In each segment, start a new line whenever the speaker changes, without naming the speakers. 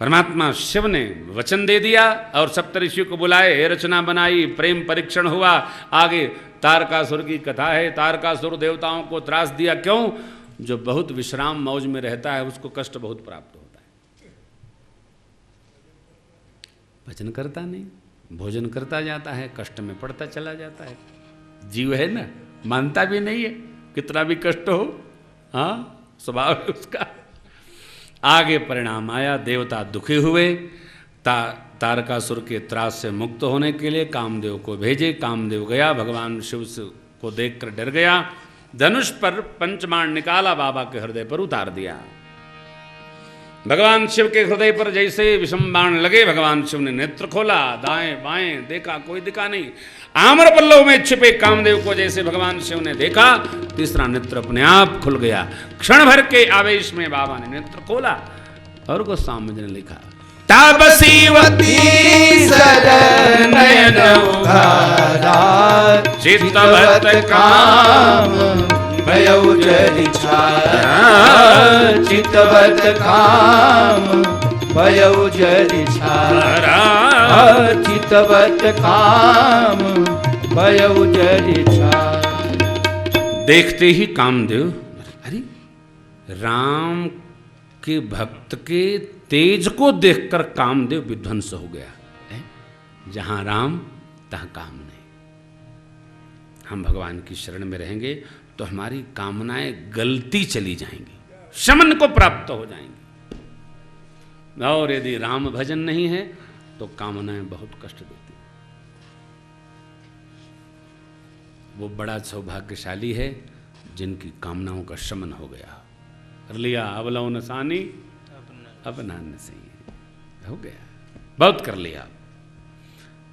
परमात्मा शिव ने वचन दे दिया और सप्तऋषियों को बुलाए, हे रचना बनाई, प्रेम परीक्षण हुआ। आगे तारकासुर की कथा है। तारकासुर देवताओं को त्रास दिया। क्यों? जो बहुत विश्राम मौज में रहता है उसको कष्ट बहुत प्राप्त होता है। भजन करता नहीं, भोजन करता जाता है, कष्ट में पड़ता चला जाता है। जीव है ना, मानता भी नहीं है कितना भी कष्ट हो, हाँ स्वभाव है उसका। आगे परिणाम आया, देवता दुखी हुए। तारकासुर के त्रास से मुक्त होने के लिए कामदेव को भेजे। कामदेव गया, भगवान शिव को देखकर डर गया, धनुष पर पंचबाण निकाला, बाबा के हृदय पर उतार दिया। भगवान शिव के हृदय पर जैसे विषम बाण लगे, भगवान शिव ने नेत्र खोला, दाएं बाएं देखा, कोई दिखा नहीं। आम्र पल्लव में छिपे कामदेव को जैसे भगवान शिव ने देखा, तीसरा नेत्र अपने आप खुल गया। क्षण भर के आवेश में बाबा ने नेत्र खोला और गोस्वामी जी ने लिखा, तापसीवती नयन उघारा, चित्तवत काम भयउ जरि छाया, चित्तवत काम भयउ जरि छाया, चित्तवत काम भयउ जरि छाया। देखते ही कामदेव, अरे राम के भक्त के तेज को देखकर कामदेव विध्वंस हो गया है। जहां राम तहां काम नहीं। हम भगवान की शरण में रहेंगे तो हमारी कामनाएं गलती चली जाएंगी, शमन को प्राप्त हो जाएंगी। और यदि राम भजन नहीं है तो कामनाएं बहुत कष्ट देती। वो बड़ा सौभाग्यशाली है जिनकी कामनाओं का शमन हो गया। कर लिया अवलौन सानी अपना सही हो गया, बहुत कर लिया।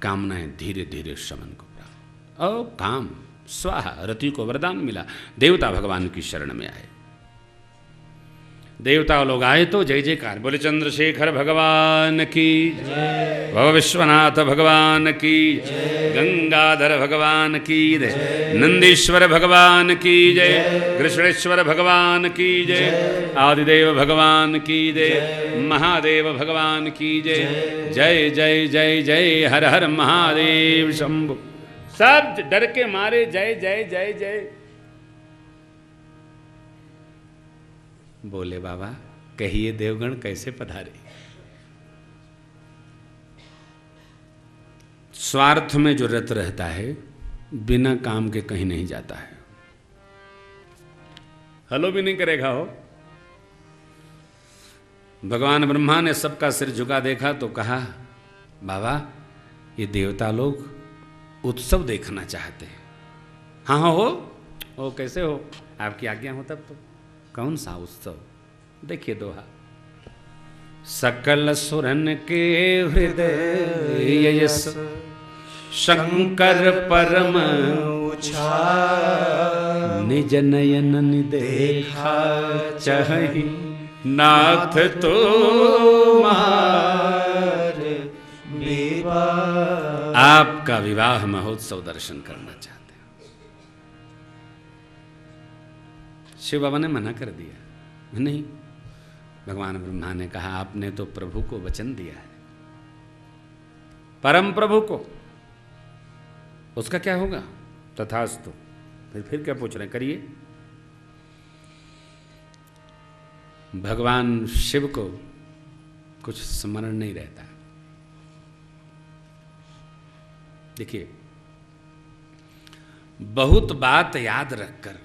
कामनाएं धीरे धीरे शमन को प्राप्त। और काम स्वाहा, रति को वरदान मिला। देवता भगवान की शरण में आए। देवता लोग आए तो जय जयकार बोले। चंद्रशेखर भगवान की जय, भव विश्वनाथ भगवान की जय, गंगाधर भगवान की जय, नंदीश्वर भगवान की जय, कृष्णेश्वर भगवान की जय, आदिदेव भगवान की जय, महादेव भगवान की जय। जय जय जय जय, हर हर महादेव शंभु। सब डर के मारे जय जय जय जय बोले। बाबा कहिए देवगण कैसे पधारे। स्वार्थ में जो रत रहता है बिना काम के कहीं नहीं जाता है। हलो भी नहीं करेगा हो। भगवान ब्रह्मा ने सबका सिर झुका देखा तो कहा, बाबा ये देवता लोग उत्सव देखना चाहते हैं। हाँ हाँ हो कैसे हो, आपकी आज्ञा हो तब तो। कौन सा उत्सव? देखिए दोहा। सकल सुरन के हृदय यस, शंकर परम उछा, निज नयन देखा चाहि, नाथ तो मार विवाह। आपका विवाह महोत्सव दर्शन करना चाहते हैं। शिव बाबा ने मना कर दिया, नहीं। भगवान ब्रह्मा ने कहा, आपने तो प्रभु को वचन दिया है, परम प्रभु को, उसका क्या होगा? तथास्तु। फिर क्या पूछ रहे हैं, करिए। भगवान शिव को कुछ स्मरण नहीं रहता। देखिए, बहुत बात याद रखकर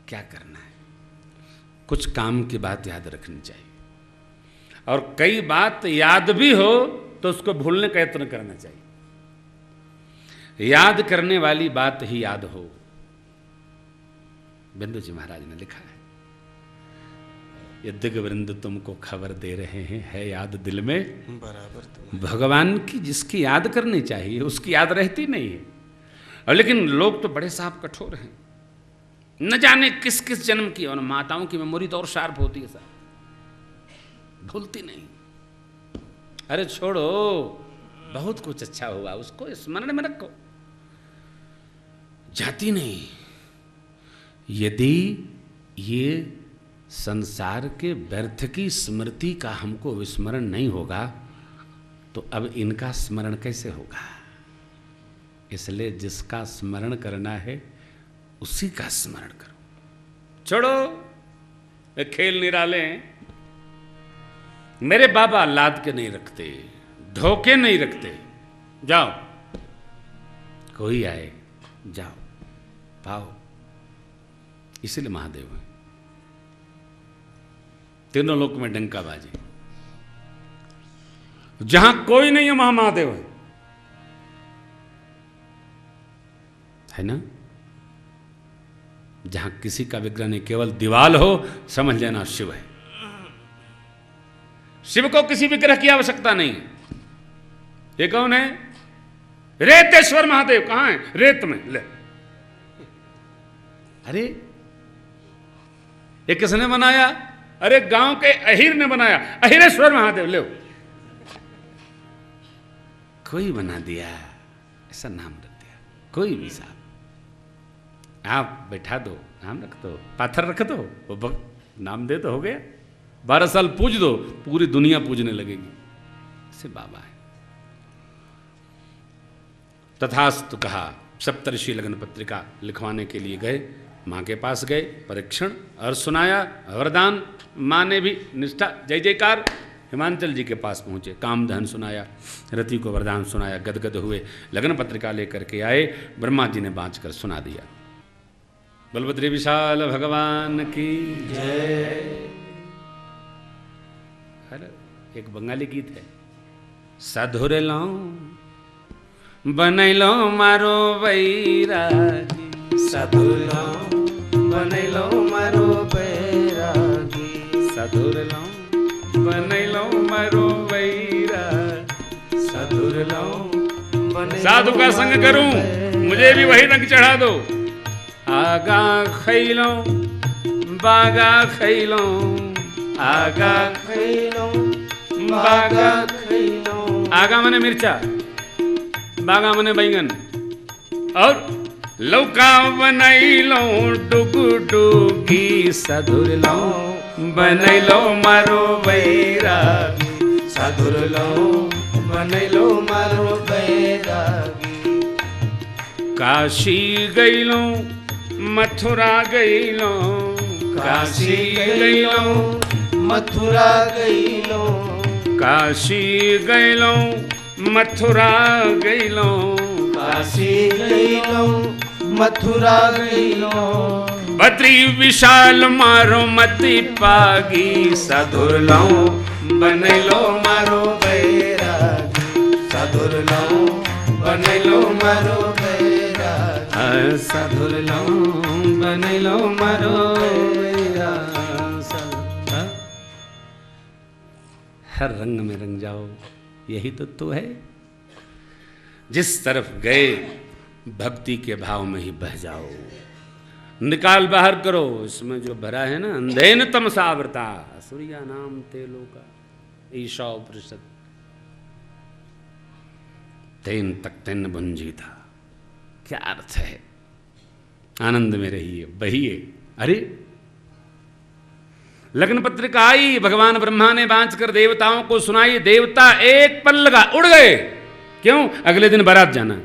क्या करना है? कुछ काम की बात याद रखनी चाहिए, और कई बात याद भी हो तो उसको भूलने का यत्न करना चाहिए। याद करने वाली बात ही याद हो। बिंदु जी महाराज ने लिखा है, यद्यक वृंद तुमको खबर दे रहे हैं, है याद दिल में बराबर। भगवान की जिसकी याद करनी चाहिए उसकी याद रहती नहीं है। और लेकिन लोग तो बड़े साहब कठोर हैं, न जाने किस किस जन्म की। और माताओं की मेमोरी तो और शार्प होती है सर, भूलती नहीं। अरे छोड़ो, बहुत कुछ अच्छा हुआ उसको स्मरण में रखो, जाती नहीं। यदि ये संसार के व्यर्थ की स्मृति का हमको विस्मरण नहीं होगा तो अब इनका स्मरण कैसे होगा? इसलिए जिसका स्मरण करना है उसी का स्मरण करो। छोड़ो ये खेल निराले हैं। मेरे बाबा लाद के नहीं रखते, धोखे नहीं रखते। जाओ, कोई आए जाओ पाओ। इसीलिए महादेव है। तीनों लोक में डंका बाजे। जहां कोई नहीं है वहां महादेव है ना? जहां किसी का विग्रह नहीं, केवल दीवाल हो, समझ लेना शिव है। शिव को किसी विग्रह की आवश्यकता नहीं है। ये कौन है? रेतेश्वर महादेव। कहां है? रेत में। ले, अरे ये किसने बनाया? अरे गांव के अहिर ने बनाया। अहिरेश्वर महादेव। ले, कोई बना दिया, ऐसा नाम रख दिया। कोई भी साहब, आप बैठा दो, नाम रख दो, पाथर रख दो, वो नाम दे तो हो गया। 12 साल पूज दो, पूरी दुनिया पूजने लगेगी। से बाबा है। तथास्तु कहा। सप्तऋषि लगन पत्रिका लिखवाने के लिए गए, माँ के पास गए, परीक्षण और सुनाया वरदान। माँ ने भी निष्ठा, जय जयकार। हिमांचल जी के पास पहुँचे, कामधन सुनाया, रति को वरदान सुनाया, गदगद हुए, लगन पत्रिका लेकर के आए। ब्रह्मा जी ने बाँच कर सुना दिया। बलभद्र विशाल भगवान की जय। एक बंगाली गीत है। साधुर लो बनैलो मारो बैरागी, साधुर लो बनैलो मारो बैरागी, साधुर लो बनैलो मारो बैरागी, साधुर लो। साधु का संग करूं, मुझे भी वही रंग चढ़ा दो। आगा खैलो बागा खैलो, आगा खैलो बागा खैलो। आगा मने मिर्चा, बागा मने बैंगन। और लौका बनैलो डुगु डुगी, साधुर लो बनैलो मारो बैरागी, साधुर लो बनैलो मारो बैरागी। काशी गैलो मथुरा गैलो, काशी गैलो मथुरा गैलो, काशी गैलो मथुरा गैलो, काशी गैलो मथुरा गैलो। बद्री विशाल मारो मति पागी, साधुर लो बनैलो मारो बैरागी, साधुर लो बनैलो मारो बैरागी, साधुर लो बनैलो मारो बैरागी। हर रंग में रंग जाओ, यही तो है। जिस तरफ गए भक्ति के भाव में ही बह जाओ। निकाल बाहर करो, इसमें जो भरा है ना, अंधेन तमसावृता सूर्या नाम तेलो का ईशा उपनिषद। तेन तक तेन भुंजीता, क्या अर्थ है? आनंद में रहिए, बहिए। अरे लग्न पत्रिका आई, भगवान ब्रह्मा ने बांच कर देवताओं को सुनाई। देवता एक पल लगा उड़ गए। क्यों? अगले दिन बारात जाना।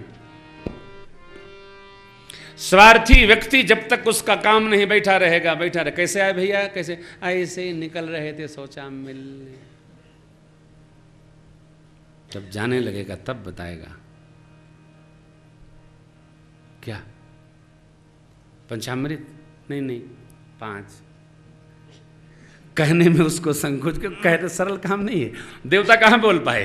स्वार्थी व्यक्ति जब तक उसका काम नहीं बैठा रहेगा, बैठा रहे। कैसे आए भैया? कैसे? ऐसे निकल रहे थे, सोचा मिलने। जब जाने लगेगा तब बताएगा। क्या? पंचामृत? नहीं 5। कहने में उसको संकोच, क्यों? कहते सरल काम नहीं है। देवता कहां बोल पाए?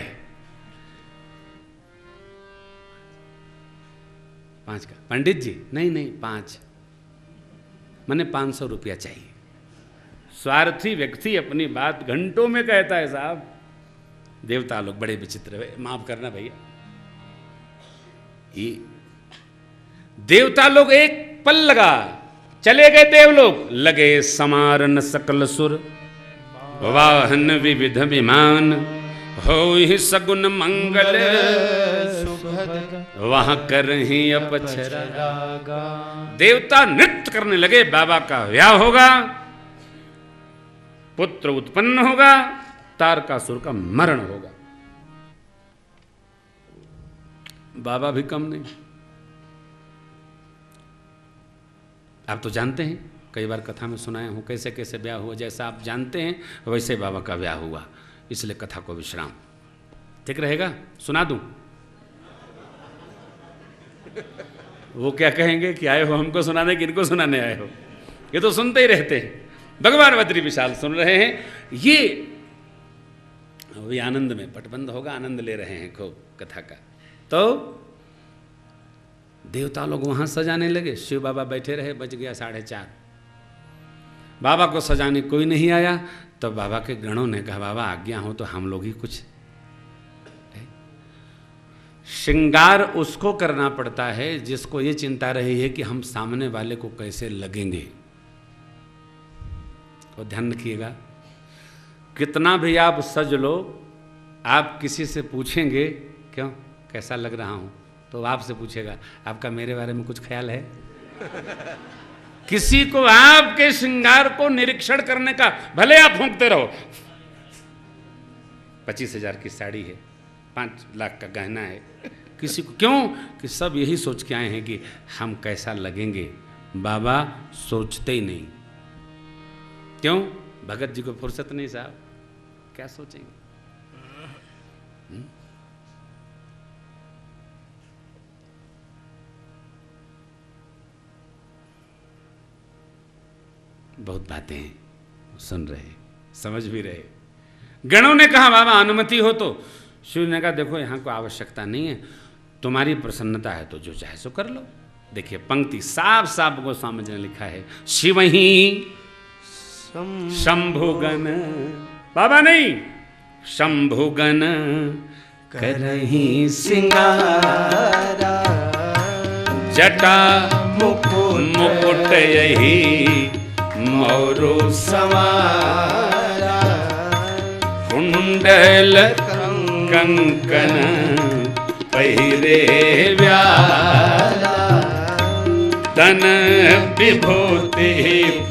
5 का। पंडित जी नहीं 5 मैंने 500 रुपया चाहिए। स्वार्थी व्यक्ति अपनी बात घंटों में कहता है साहब। देवता लोग बड़े विचित्र है, माफ करना भैया। ये देवता लोग एक पल लगा चले गए। देवलोक लगे समारन सकल सुर, वाहन विविध विमान, हो ही सगुन मंगल वहां कर ही अपछरा। देवता नृत्य करने लगे। बाबा का ब्याह होगा, पुत्र उत्पन्न होगा, तारकासुर का मरण होगा। बाबा भी कम नहीं। आप तो जानते हैं, कई बार कथा में सुनाया हूं कैसे कैसे ब्याह हुआ। जैसा आप जानते हैं वैसे बाबा का ब्याह हुआ, इसलिए कथा को विश्राम। ठीक रहेगा? सुना दूं? वो क्या कहेंगे कि आए हो हमको सुनाने, किनको सुनाने आए हो? ये तो सुनते ही रहते हैं। भगवान बद्री विशाल सुन रहे हैं, ये आनंद में पटबंध होगा, आनंद ले रहे हैं खूब कथा का। तो देवता लोग वहां सजाने लगे, शिव बाबा बैठे रहे। बज गया 4:30। बाबा को सजाने कोई नहीं आया, तो बाबा के गणों ने कहा बाबा आज्ञा हो तो हम लोग ही कुछ। श्रृंगार उसको करना पड़ता है जिसको ये चिंता रही है कि हम सामने वाले को कैसे लगेंगे। और ध्यान रखिएगा, कितना भी आप सज लो, आप किसी से पूछेंगे क्यों कैसा लग रहा हूं, तो आपसे पूछेगा आपका मेरे बारे में कुछ ख्याल है? किसी को आपके श्रृंगार को निरीक्षण करने का, भले आप फूंकते रहो, 25,000 की साड़ी है, 5 लाख का गहना है, किसी को क्यों? कि सब यही सोच के आए हैं कि हम कैसा लगेंगे। बाबा सोचते ही नहीं। क्यों? भगत जी को फुर्सत नहीं साहब, क्या सोचेंगे? बहुत बातें सुन रहे, समझ भी रहे। गणों ने कहा बाबा अनुमति हो तो। शिव ने कहा देखो यहाँ को आवश्यकता नहीं है, तुम्हारी प्रसन्नता है तो जो चाहे सो कर लो। देखिए पंक्ति साफ साफ गोस्वामी जी ने लिखा है, शिव ही शंभुगन, बाबा नहीं, शंभुगन करही सिंगारा, जटा मुकुट यही मोरो समारा, कुंडल कंकन पहिरे व्याला, तन विभूति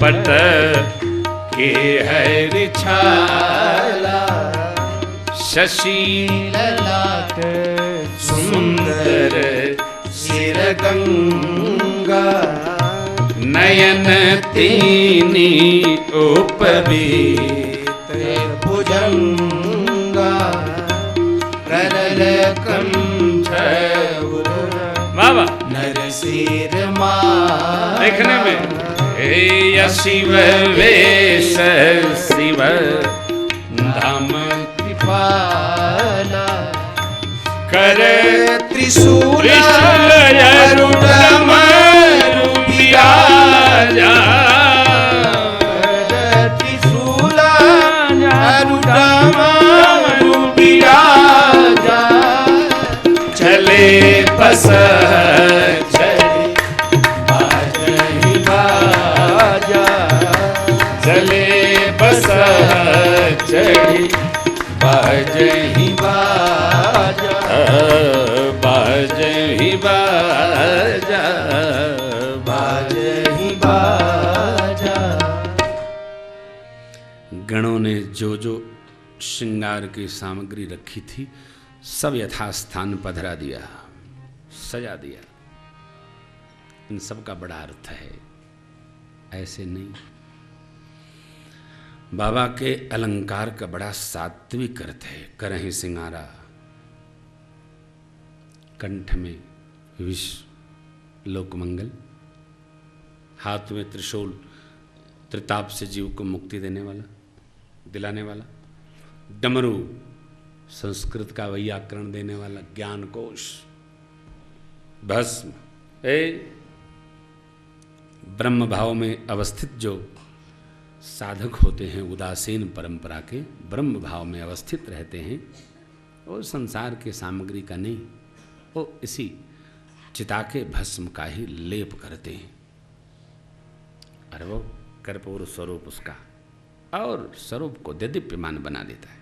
पट के है छाला, शशि ललाट सुंदर सिर गंगा, नयन तीनी उपवीत भुजंगा, करल कंठ बाबा नरसिर देखने में हे शिव वेश शिव धाम कृपाला, कर त्रिशूल विराजा, त्रिशूल विराजा, चले बस चले बाजहि बाजा, चले बस चढ़ी बाजहि बाजा, बाजहि बाजा, बाजहि बाजा। गणों ने जो जो श्रृंगार की सामग्री रखी थी सब यथास्थान पधरा दिया, सजा दिया। इन सब का बड़ा अर्थ है, ऐसे नहीं। बाबा के अलंकार का बड़ा सात्विक अर्थ है। करहि सिंगारा, कंठ में विष लोकमंगल, हाथ में त्रिशूल त्रिताप से जीव को मुक्ति देने वाला, दिलाने वाला, डमरू संस्कृत का व्याकरण देने वाला, ज्ञान कोश, भस्म ब्रह्म भाव में अवस्थित जो साधक होते हैं, उदासीन परंपरा के ब्रह्म भाव में अवस्थित रहते हैं, वो संसार के सामग्री का नहीं, वो इसी चिता के भस्म का ही लेप करते हैं। और वो कर्पूर स्वरूप उसका और स्वरूप को दीप्यमान बना देता है।